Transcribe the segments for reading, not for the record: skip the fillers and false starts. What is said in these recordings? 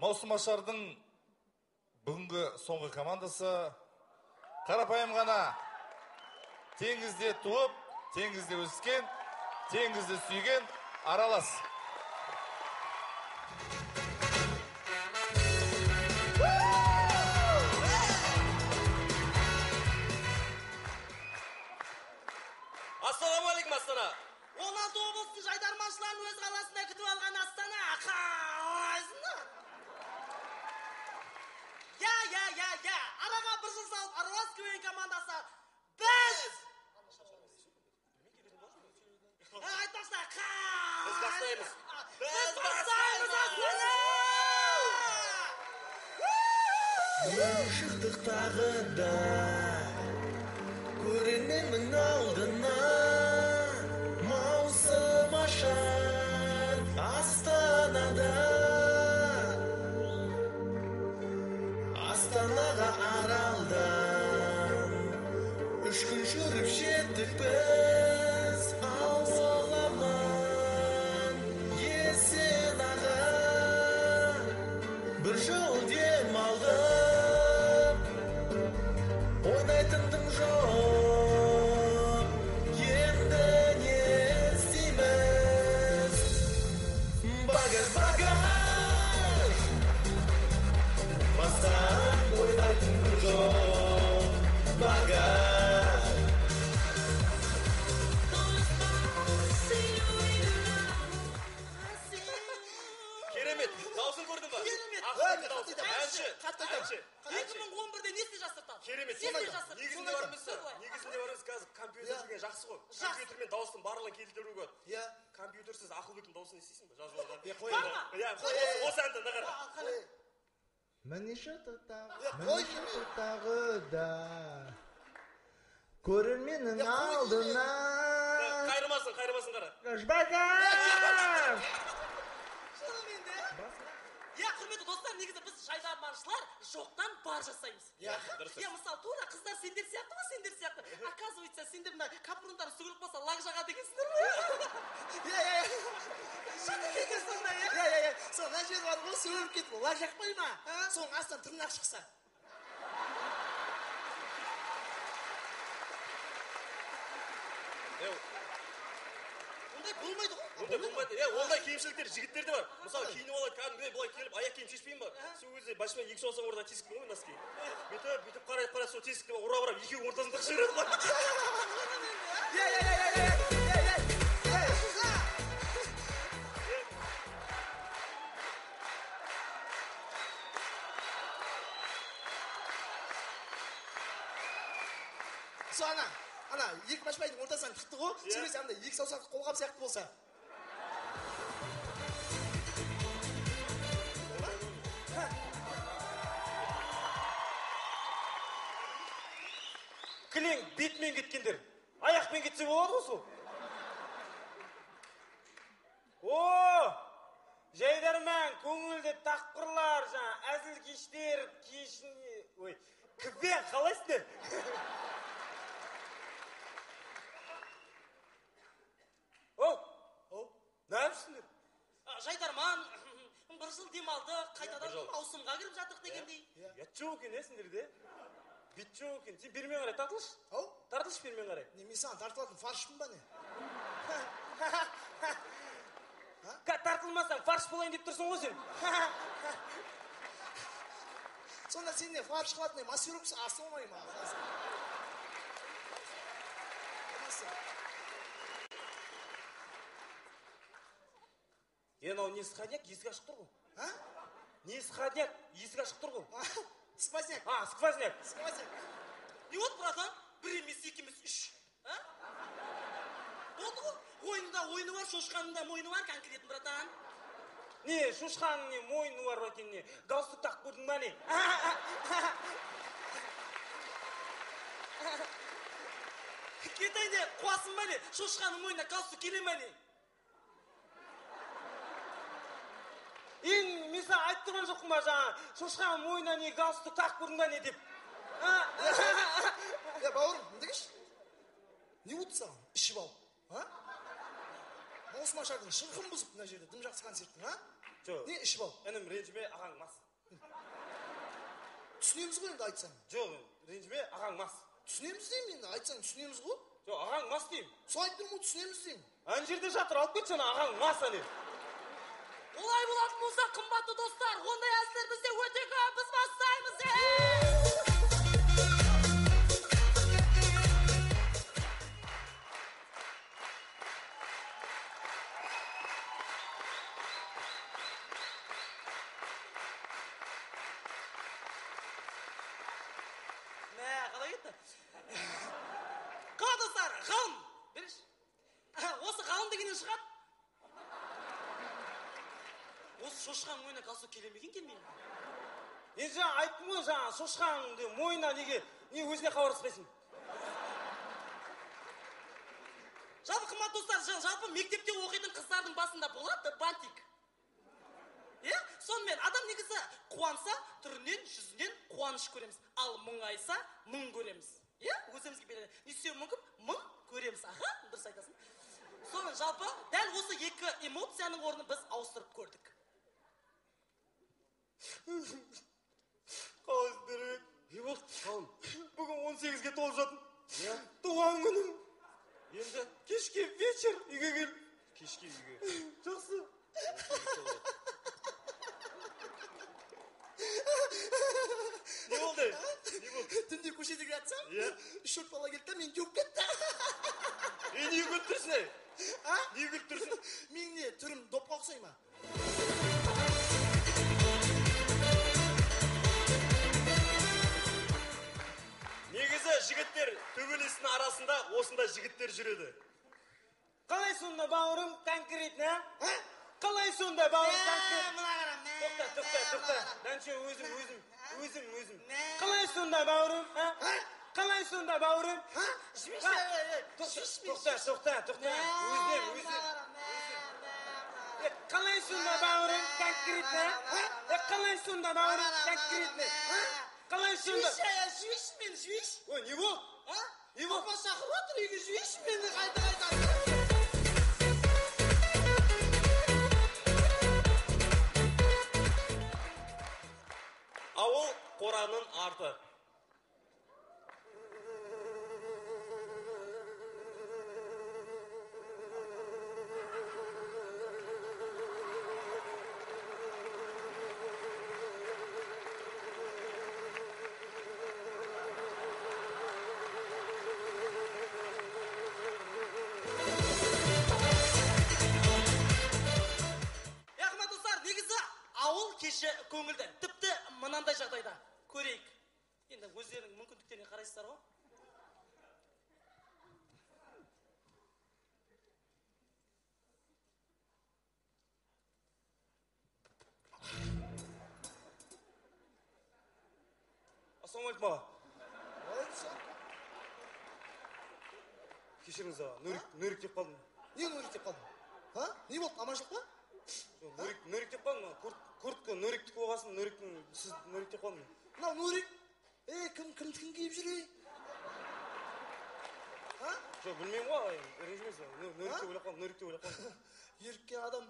Маусымашардың бүгінгі соңғы командасы қарапайым ғана теңізде туып, теңізде өскен, теңізде сүйген Аралас. Ассаламу алейкум, Астана. 16 облыстың жайдарманшыларын өз қаласында күтіп алған Астана. Қалайсыңдар? Я. Араға бір жыл салып Аралас КВН командасы біз! Айтпақшы, Біз бастаймыз. Біз бастаймыз, Астана! Шықтық тағы да көрерменнің алдына, маусым ашар Астанада. Астанаға Аралдан 3 күн жүріп жеттік біз, ауыламан есен аға. Бір жыл дем алдым, ойнайтындым жоқ, енді не істейміз? Багаж, бастан ойнайтындым жоқ, багаж. Керемет, даусын көрдің ба? Керемет. Ақылды даусын. Әнші. 2011-де несіне жастыртады? Керемет. Негізінде барымыз қазір компьютер деген жақсы ғой. Компьютермен дауыстың барлығын келтіруге болады. Компьютерсіз ақылбектің дауысын естисің ба? Жазып алған. Осы әнді нағара. Міне тағы да көрерменнің алдына. Қайырмасын қара. Багаж! Құрметті достар, негізі біз жайдарманшылар жоқтан бар жасаймыз. Мысалы, тура қыздар сендер сияқты. Оказывается, сендер мына капрундар сүгіріп болса, лақ жаға дегенсіңдер ме? Шықты кеткен сонда, Сол, мына жер бар ғой, сүгіріп кетіп, лақ жақпай ма? Соң астан тырнақ шықса. Ондай болмайды ғой. Ондай кемшіліктер жігіттерде бар. Мысалы, киініп алады, кәдімгідей былай келіп, аяқ киім шешпейін ба? Сол кезде башымен 2 жолсаң орда тесіктің ғой, носки. Бүйтіп қарайып сол тесікті ұрап, екеуі ортасында қышырады ғой. Сол ана, екі башпайдың ортасынан тықты ғой, сөйлесе анда екі саусақ қолғап сияқты болса. Кілең бетмен кеткендер, аяқпен кетсе болады ғой сол. Жайдарман, көңілді таққырлар, әзіл кештер, кіпен қалайсыңдар? Нәмсіңдер? Жайдарман, бір жыл демалды, қайтадан маусымға кіріп жатық дегендей. Ят жоқ екен, сендерде? Бет жоқ екен. Сен бермен қарай тартылыш? Тартылыш бермен қарай. Мен саған тартылатын фаршпын ба не? Тартылмасаң фарш болайын деп тұрсың ғой сен. Сонда сен не фарш қылатын, мастерок асы болмай ма? Енау не сходняк, есік ашық тұр ғой. Не сходняк, есік ашық тұр ғой. Сквозняк. Сквозняк. И вот, братан, бір емес, екі емес, 3. Болды ғой, ойында ойны бар, шошқанында мойны бар, конкретно, братан. Не, шошқаның не, мойны бар, братан, не, галстук тақ көрдің ба не? Кетайде, қуасын ба не, шошқаның мойнына галстук келе ма не? Мен саған айтып тұрған жоқпын ба жаңа, шошқаның мойнына не галстук тақ көрдің ба не деп. Бауырым, не дегеш? Не болды саған, ішіп алып? Маусым ашардың шырқын бұзып мына жерде, дым жақсыған серттің, Жоқ. Не ішіп ал? Інім ренжіме, ағаң мас. Түсінеміз ғой енді айтсаң. Жоқ, ренжіме, ағаң мас. Түсінеміз деймін енді айтсаң түсінеміз ғой. Жоқ, ағаң мас деймін. Сол айттым ғой түсінеміз деймін. Ана жерде жатыр, алып кетші ана ағаң мас ане. Олай болатын болса, қымбатты достар, ондай әзілдер бізде өте көп, біз бастаймыз. Қалай кетті? Қалай достар, ғалым, береш. Осы ғалым дегеннен шығады. Осы шошқан мойнына галстук келемеген келмеймін. Енді жаңа айттым ғой, жаңа шошқан мойнына неге, не өзіне хабарласпайсың? Жалпы қымбатты достар, жалпы мектепте оқитын қыздардың басында болады бантик. Сонымен адам негізі қуанса, түрінен, жүзінен қуаныш көреміз. Ал мұңайса, мұң көреміз. Өзімізге береді. Не істеу мүмкін? Мұң көреміз. Аха, дұрыс айтасың. Сонымен жалпы дәл осы екі эмоцияның орнын біз ауыстырып көрдік. Қалайсыңдар? Не болды? Қалым. Бүгін 18-ге толып жатым. Туған күнім. Енді кешке вечер үйге кел. Кешке үйге. Жақсы. Не болды? Түнде көшеде жатсам, 3-4 бала келді да, мен кеуіп кетті. Не күліп тұрсың? Не күліп тұрсың? Мен не, түрім допқа ұқсай ма? Негізі жігіттер төбелестің арасында осында жігіттер жүреді. Қалай сонда бауырым конкретно? Қалай сонда бауырым конкретно? Тоқта. Дәнше өзім. Қалай сонда бауырым? Қалай сонда бауырым? Тоқта. Өзім. Қалай сонда бауырым конкретно? Қалай сонда бауырым конкретно? Қалай сонда? Жүйш мен, жүйш. Ой, не бол? Не бол? Папа шақырып отыр, үйге жүйш мені қайта. Ауыл қораның арты. Көңілді, тіпті мынандай жағдайда көрейік. Енді өздерінің мүмкіндіктеріне қарайсыздар ғой. Ассалаумалейкум аға. Кешіріңіз аға, нөрік деп қалдым. Не нөрік деп қалдың? Не болды, аманшылық па? Нөрік деп қалдым, куртка нөріктік болғасын, сіз нөрік деп қалдым. Мынау нөрік? Кім киіп жүр? Жоқ, білмеймін ғой, ренжімейсіз, нөрік деп ойлап қалдым. Еріккен адам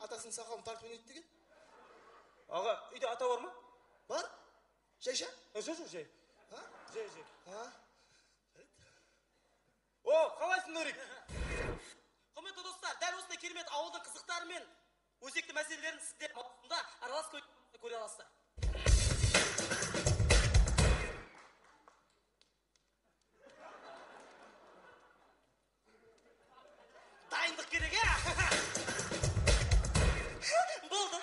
атасының сақалын тартып ойнайды деген. Аға, үйде ата бар ма? Бар? Жай-ша? Жоқ, жай. Жай. О, қалайсың нөрік? Құрметті достар, дәл осындай керемет ауылдың қызықтары мен өзекті мәселелерін сіздер маусымда аралас көре аласыздар. Дайындық керек, болды.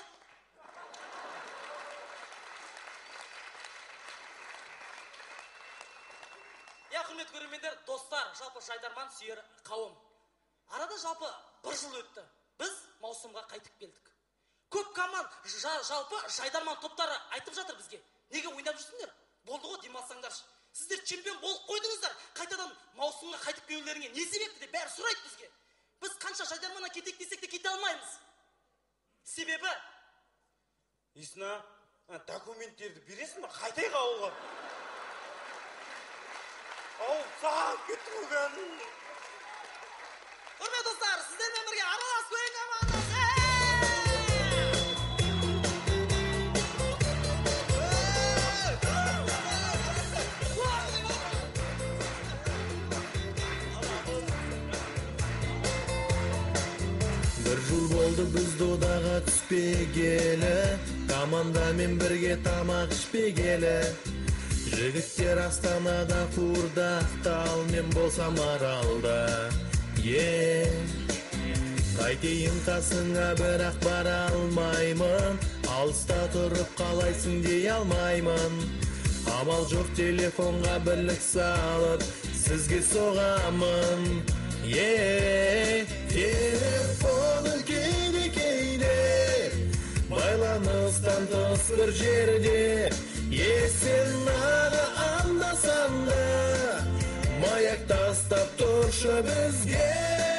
Құрметті көрермендер, достар, жалпы жайдарман сүйер қауым. Арада жалпы 1 жыл өтті. Біз маусымға қайтып келдік. Көп команд жалпы жайдарман топтары айтып жатыр бізге. Неге ойнап жүрсіңдер? Болды ғой, демалсаңдаршы. Сіздер чемпион болып қойдыңыздар. Қайтадан маусымға қайтып келулеріңе не себепті деп бәрі сұрайды бізге. Біз қанша жайдарманға кетейік десек те кете алмаймыз. Себебі? Исна, документтерді бересің бе? Қайтайық ауылға. Ауыл саған кетті ғой. Құрметті достар, сіздермен бірге аралас көйін командасы! болды біз додаға түспегелі, командамен бірге тамақ ішпегелі. Жігіттер Астанада Қуырдақтал, мен болсам Аралда. Қайтейін қасыңа, бірақ бара алмаймын, алыста тұрып қалайсың дей алмаймын. Амал жоқ, телефонға бірлік салып, сізге соғамын. Телефоны кейде байланыстан тыс бір жерде, сен аға анда-санда маяк тастап тұршы бізге.